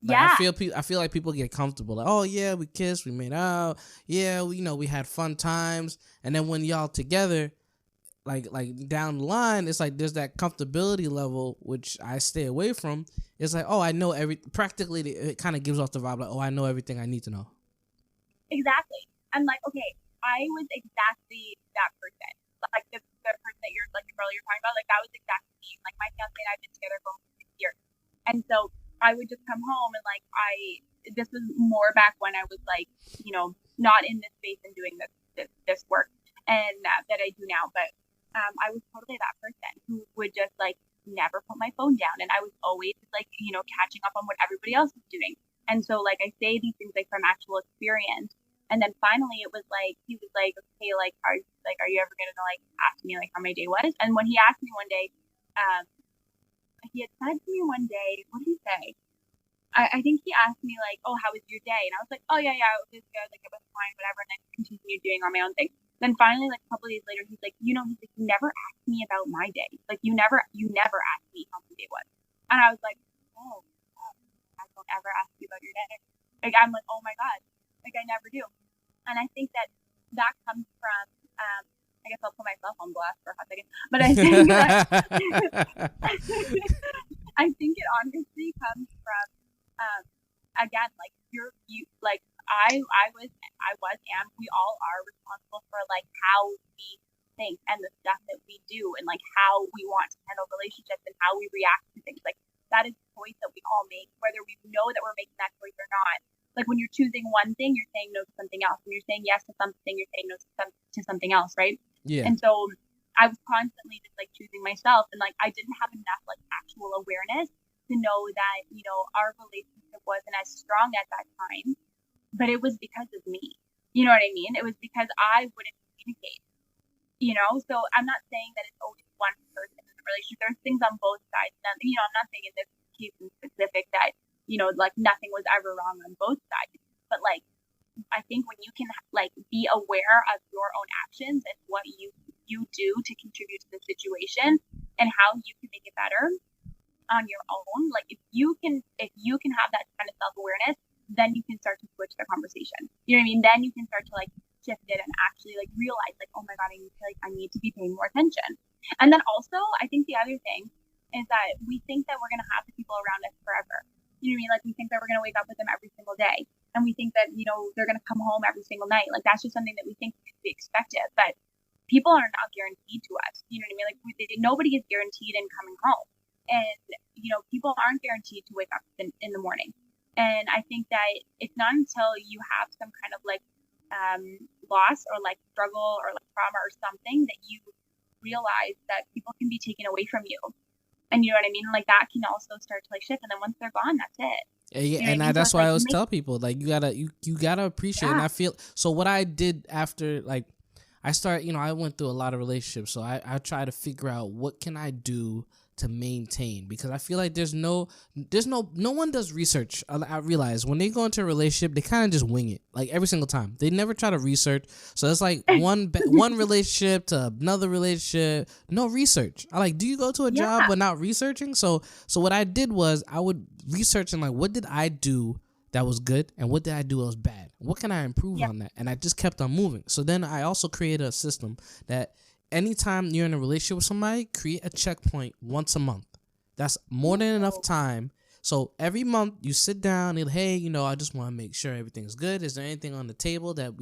Like, yeah. I feel like people get comfortable. Like, oh yeah, we kissed, we made out, yeah, we had fun times, and then when y'all together, like down the line, it's like there's that comfortability level which I stay away from. It's like, oh, I know practically it kind of gives off the vibe like, oh, I know everything I need to know. Exactly. I'm like, okay, I was exactly that person. Like the person that you're like the girl you're talking about, like that was exactly me. Like my fiance and I've been together for 6 years, and so I would just come home and like this was more back when I was like, you know, not in this space and doing this work and that I do now. But I was totally that person who would just like never put my phone down, and I was always like, you know, catching up on what everybody else was doing. And so like I say these things like from actual experience. And then finally it was like, he was like, okay, like, are you ever going to like ask me like how my day was? And when he asked me one day, he had said to me one day, what did he say? I think he asked me like, oh, how was your day? And I was like, oh yeah, it was good. Like it was fine, whatever. And I continued doing on my own thing. Then finally, like a couple of days later, he's like, you know, he's like, you never asked me about my day. Like you never asked me how my day was. And I was like, oh, I don't ever ask you about your day. Like I'm like, oh my God, like I never do. And I think that comes from, I guess I'll put myself on blast for a hot second, but I think that, I think it honestly comes from, again, like we all are responsible for like how we think and the stuff that we do and like how we want to handle relationships and how we react to things. Like that is a choice that we all make, whether we know that we're making that choice or not. Like when you're choosing one thing, you're saying no to something else. When you're saying yes to something, you're saying no to something else, right? Yeah. And so I was constantly just like choosing myself, and like I didn't have enough like actual awareness to know that, you know, our relationship wasn't as strong at that time, but it was because of me. You know what I mean? It was because I wouldn't communicate, you know? So I'm not saying that it's always one person in the relationship. There's things on both sides. And, you know, I'm not saying in this case in specific that, you know, like nothing was ever wrong on both sides. But like, I think when you can like be aware of your own actions and what you do to contribute to the situation and how you can make it better on your own, like if you can have that kind of self-awareness, then you can start to switch the conversation. You know what I mean? Then you can start to like shift it and actually like realize like, oh my God, I need to be paying more attention. And then also I think the other thing is that we think that we're going to have the people around us forever. You know what I mean? Like we think that we're going to wake up with them every single day. And we think that, you know, they're going to come home every single night. Like that's just something that we think is to be expected. But people are not guaranteed to us. You know what I mean? Like nobody is guaranteed in coming home. And, you know, people aren't guaranteed to wake up in the morning. And I think that it's not until you have some kind of like loss or like struggle or like trauma or something that you realize that people can be taken away from you. And you know what I mean? Like that can also start to like shift. And then once they're gone, that's it. Yeah, you know and that's why I always tell people like you gotta appreciate. And I feel so. What I did after like I went through a lot of relationships, so I try to figure out what can I do to maintain, because I feel like no one does research. I realize when they go into a relationship, they kind of just wing it like every single time. They never try to research. So it's like one relationship to another relationship, no research. I like, do you go to a job but not researching? So what I did was I would research and like, what did I do that was good and what did I do that was bad? What can I improve on that? And I just kept on moving. So then I also created a system that anytime you're in a relationship with somebody, create a checkpoint once a month. That's more than enough time. So every month you sit down and, hey, you know, I just want to make sure everything's good. Is there anything on the table that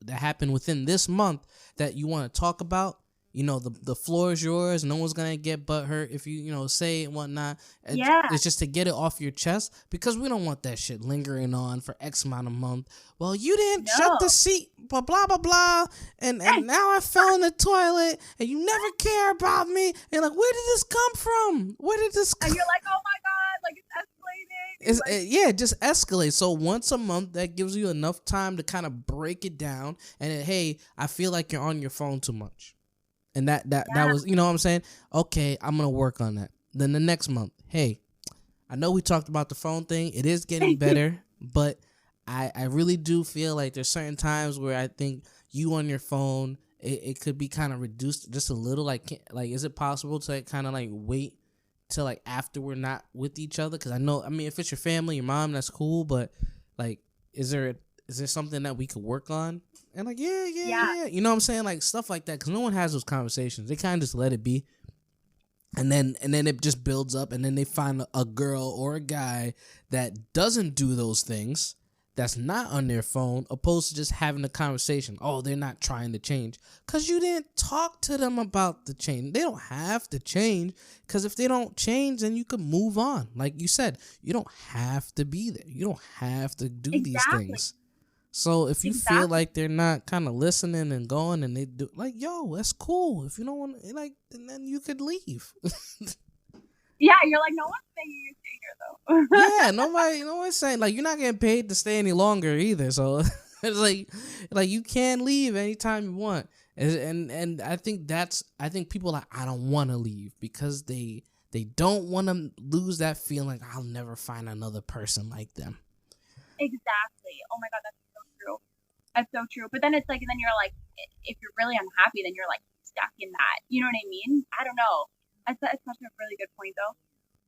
that happened within this month that you want to talk about? You know, the floor is yours. No one's going to get butthurt if you say and whatnot. It's just to get it off your chest, because we don't want that shit lingering on for X amount of month. Well, you didn't shut the seat, blah, blah, blah, blah. And now I fell in the toilet and you never care about me. And like, where did this come from? Where did this come? And you're like, oh my God, like it's escalating. Just escalate. So once a month, that gives you enough time to kind of break it down. And then, hey, I feel like you're on your phone too much. And that was, you know what I'm saying? Okay, I'm going to work on that. Then the next month, hey, I know we talked about the phone thing. It is getting better, but I really do feel like there's certain times where I think you on your phone, it could be kind of reduced just a little. Like is it possible to kind of like wait till like after we're not with each other? Because I mean, if it's your family, your mom, that's cool. But like, is there something that we could work on? And like, yeah. You know what I'm saying? Like stuff like that. Because no one has those conversations. They kind of just let it be. And then it just builds up. And then they find a girl or a guy that doesn't do those things. that's not on their phone, opposed to just having a conversation. Oh, they're not trying to change because you didn't talk to them about the change. They don't have to change, because if they don't change, then you can move on. Like you said, you don't have to be there. You don't have to do these things. So if you feel like they're not kind of listening and going, and they do, like, yo, that's cool. If you don't want to, like, and then you could leave. Yeah, you're like, no one's saying you stay here though. Yeah, nobody's saying, like, you're not getting paid to stay any longer either. So it's like you can leave anytime you want. And I think people are like, I don't want to leave, because they don't want to lose that feeling. I'll never find another person like them. Exactly. Oh my God, that's so true. That's so true. But then it's like, and then you're like, if you're really unhappy, then you're like stuck in that. You know what I mean? I don't know. That's such a really good point, though.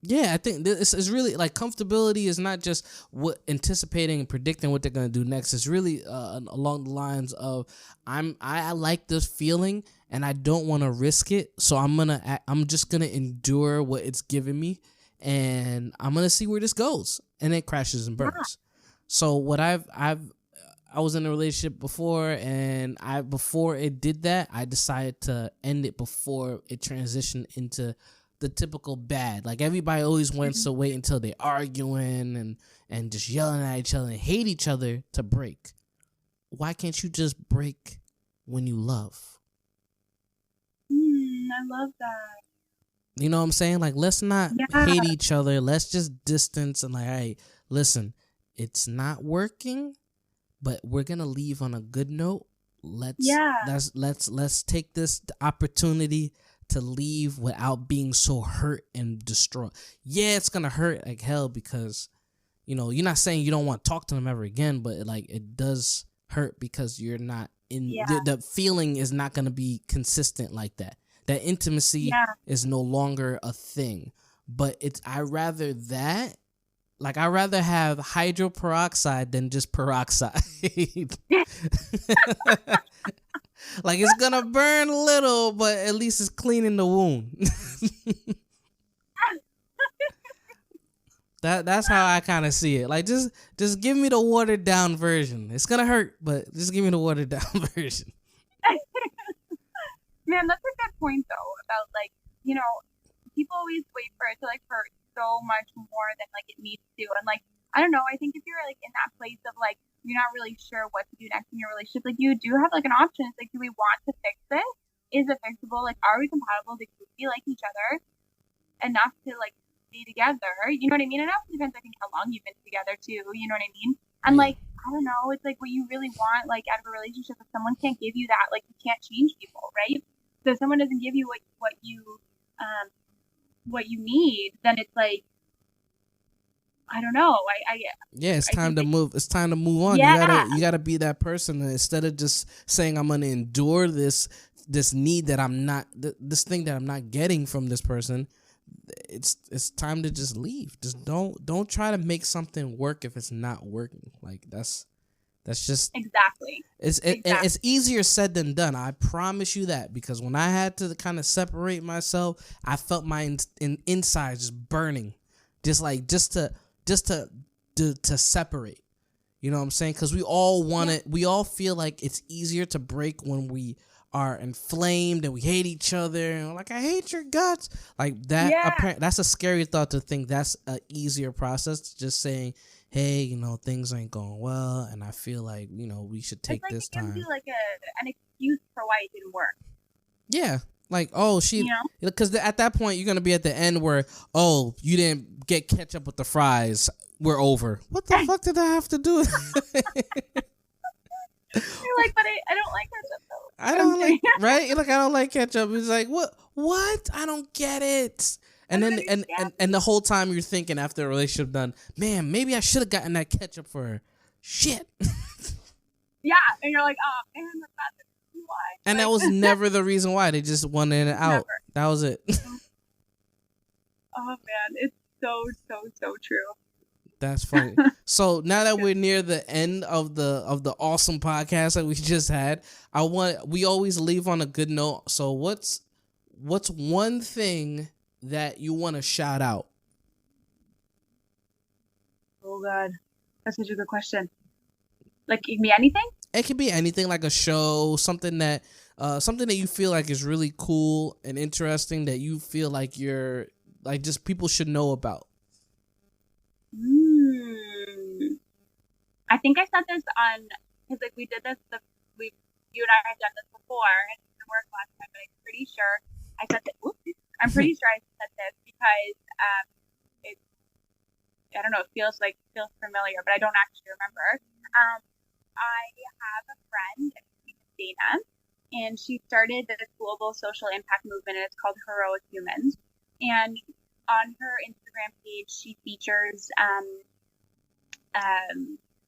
Yeah, I think this is really, like, comfortability is not just what anticipating and predicting what they're gonna do next. It's really along the lines of I like this feeling and I don't want to risk it, so I'm just gonna endure what it's giving me, and I'm gonna see where this goes, and it crashes and burns. Yeah. So what I was in a relationship before, and before it did that, I decided to end it before it transitioned into the typical bad. Like, everybody always wants to wait until they're arguing and just yelling at each other and hate each other to break. Why can't you just break when you love? I love that. You know what I'm saying? Like, let's not hate each other. Let's just distance and, like, hey, listen, it's not working, but we're gonna leave on a good note. Let's take this opportunity to leave without being so hurt and distraught. Yeah, it's gonna hurt like hell, because, you know, you're not saying you don't want to talk to them ever again, but it does hurt because you're not in the feeling is not gonna be consistent like that. That intimacy is no longer a thing. But I'd rather have hydroperoxide than just peroxide. Like, it's gonna burn a little, but at least it's cleaning the wound. That's how I kind of see it. Like, just give me the watered down version. It's gonna hurt, but just give me the watered down version. Man, that's a good point though, about, like, you know, people always wait for it to, like, hurt so much more than, like, it needs to. And, like, I don't know, I think if you're, like, in that place of, like, you're not really sure what to do next in your relationship, like, you do have, like, an option. It's like, do we want to fix this? Is it fixable? Like, are we compatible? Do we like each other enough to, like, stay together? You know what I mean? And it also depends, I think, how long you've been together too. You know what I mean? And, like, I don't know, it's like, what you really want, like, out of a relationship, if someone can't give you that, like, you can't change people, right? So if someone doesn't give you what you need, then it's like, I don't know. It's time to move. It's time to move on. Yeah. You gotta be that person, and instead of just saying I'm gonna endure this need that I'm not, this thing that I'm not getting from this person. It's time to just leave. Just don't try to make something work if it's not working. Like, that's just exactly. It's easier said than done. I promise you that, because when I had to kind of separate myself, I felt my inside just burning, just to separate. You know what I'm saying? Because we all want it. We all feel like it's easier to break when we are inflamed and we hate each other and we're like, I hate your guts. Like that. That's a scary thought, to think that's an easier process. Just saying, hey, you know, things ain't going well, and I feel like, you know, we should take this time. It gives you, like, an excuse for why it didn't work. Yeah. Like, oh, because at that point, you're going to be at the end where, oh, you didn't get ketchup with the fries. We're over. What the fuck did I have to do? You're like, but I don't like ketchup, though. I don't like, right? You're like, I don't like ketchup. It's like, what? I don't get it. And then and the whole time you're thinking, after a relationship done, man, maybe I should have gotten that ketchup for her. Shit. Yeah, and you're like, oh man, that's not the reason why. And that was never the reason why. They just wanted it out. Never. That was it. Oh man, it's so true. That's funny. So now that we're near the end of the awesome podcast that we just had, we always leave on a good note. So what's one thing that you want to shout out? Oh God, that's such a good question. Like it can be anything? It could be anything, like a show, something that you feel like is really cool and interesting that you feel like you're like just people should know about. I think I said this on, because like we did this, you and I have done this before and it didn't work last time, but I'm pretty sure I said that. I'm pretty sure I said this because it, I don't know, it feels familiar, but I don't actually remember. I have a friend, Dana, and she started this global social impact movement, and it's called Heroic Humans. And on her Instagram page, she features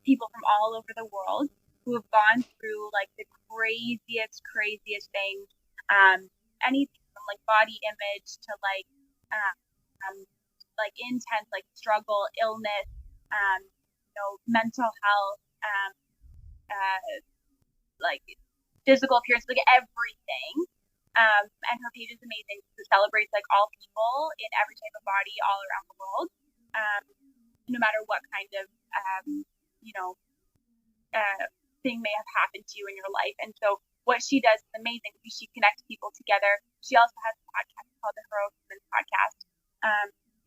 people from all over the world who have gone through like the craziest things, anything from like body image to like intense like struggle, illness, mental health, like physical appearance, like everything. And her page is amazing. It celebrates like all people in every type of body all around the world, no matter what kind of thing may have happened to you in your life. And so what she does is amazing because she connects people together. She also has a podcast called the Heroic Humans Podcast.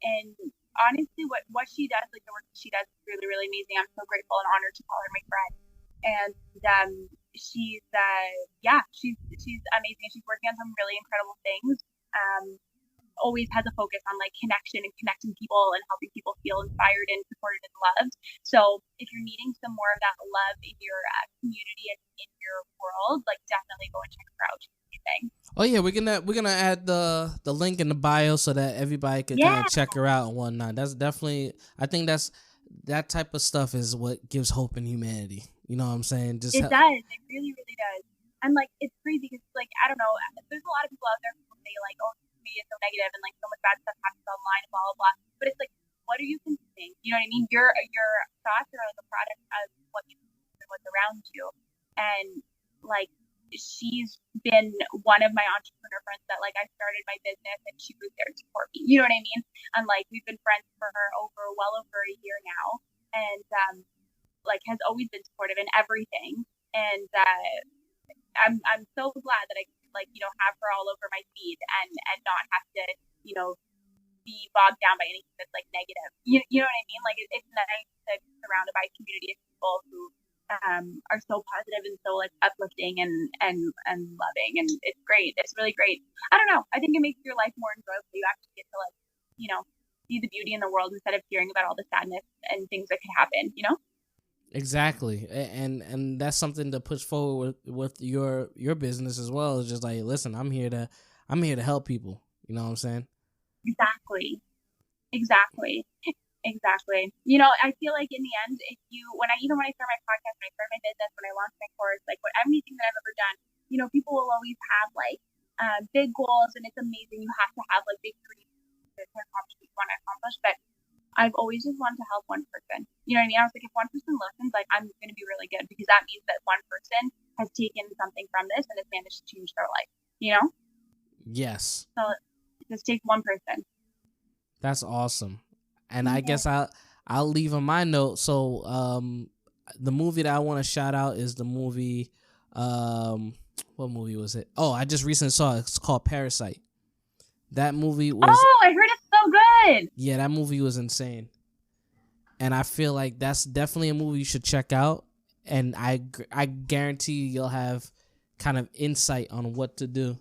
And honestly, what she does, like the work that she does, is really, really amazing. I'm so grateful and honored to call her my friend. And she's amazing. She's working on some really incredible things. Always has a focus on like connection and connecting people and helping people feel inspired and supported and loved. So if you're needing some more of that love in your community and in your world, like definitely go and check her out. She's amazing. Oh yeah, we're gonna add the link in the bio so that everybody can kind of check her out and whatnot. That's definitely, I think that type of stuff is what gives hope in humanity. You know what I'm saying? It does. It really, really does. And like it's crazy because like I don't know, there's a lot of people out there who say like, oh, media is so negative and like so much bad stuff happens online and blah blah blah. But it's like, what are you consuming? You know what I mean? Your thoughts are like a product of what you and what's around you. And like she's been one of my entrepreneur friends that like I started my business and she was there to support me. You know what I mean? And like we've been friends for her well over a year now, and like has always been supportive in everything. And I'm so glad that I have her all over my feed and not have to be bogged down by anything that's like negative. You know what I mean? Like it's nice to be surrounded by a community of people who are so positive and so like uplifting and loving, and it's great. It's really great. I don't know. I think it makes your life more enjoyable. You actually get to like see the beauty in the world instead of hearing about all the sadness and things that could happen. Exactly, and that's something to push forward with your business as well. It's just like, listen, I'm here to help people. You know what I'm saying? Exactly. I feel like in the end, when I start my podcast, when I start my business, when I launch my course, like anything that I've ever done, people will always have like big goals, and it's amazing. You have to have like big dreams to accomplish what you want to accomplish, but I've always just wanted to help one person. You know what I mean? I was like, if one person listens, like I'm going to be really good, because that means that one person has taken something from this and has managed to change their life. Yes. So just take one person. That's awesome. And I guess I'll leave on my note. So the movie that I want to shout out is the movie. What movie was it? Oh, I just recently saw it. It's called Parasite. That movie was. Oh, I heard it's so good. Yeah, that movie was insane. And I feel like that's definitely a movie you should check out. And I guarantee you'll have kind of insight on what to do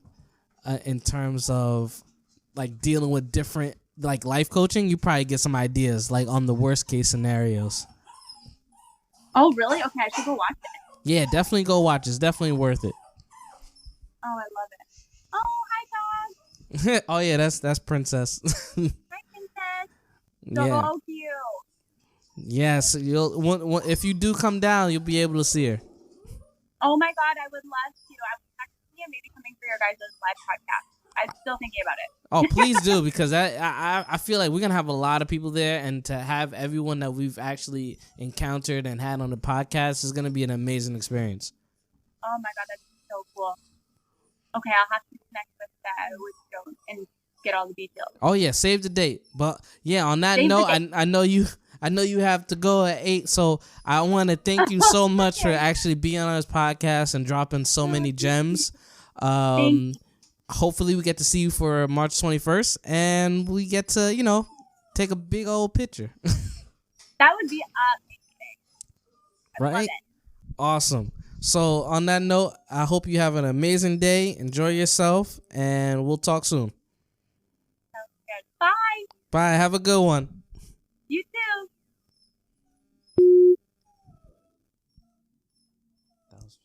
in terms of like dealing with different like life coaching. You probably get some ideas like on the worst case scenarios. Oh, really? Okay, I should go watch it. Yeah, definitely go watch it. It's definitely worth it. Oh, I love it. Oh, hi, dog. Oh yeah, that's Princess. Hi, Princess. So cute. Yes, you'll if you do come down, you'll be able to see her. Oh my God, I would love to. I was actually maybe coming for your guys' live podcast. I'm still thinking about it. Oh, please do, because I feel like we're gonna have a lot of people there, and to have everyone that we've actually encountered and had on the podcast is gonna be an amazing experience. Oh my God, that's so cool. Okay, I'll have to connect with Joe and get all the details. Oh yeah, save the date. But yeah, on that note, I know you I know you have to go at 8, so I want to thank you so much for actually being on this podcast and dropping so many gems. Hopefully we get to see you for March 21st, and we get to, take a big old picture. That would be amazing. Right? Awesome. So on that note, I hope you have an amazing day. Enjoy yourself, and we'll talk soon. Sounds good. Bye. Bye. Have a good one. You too. That was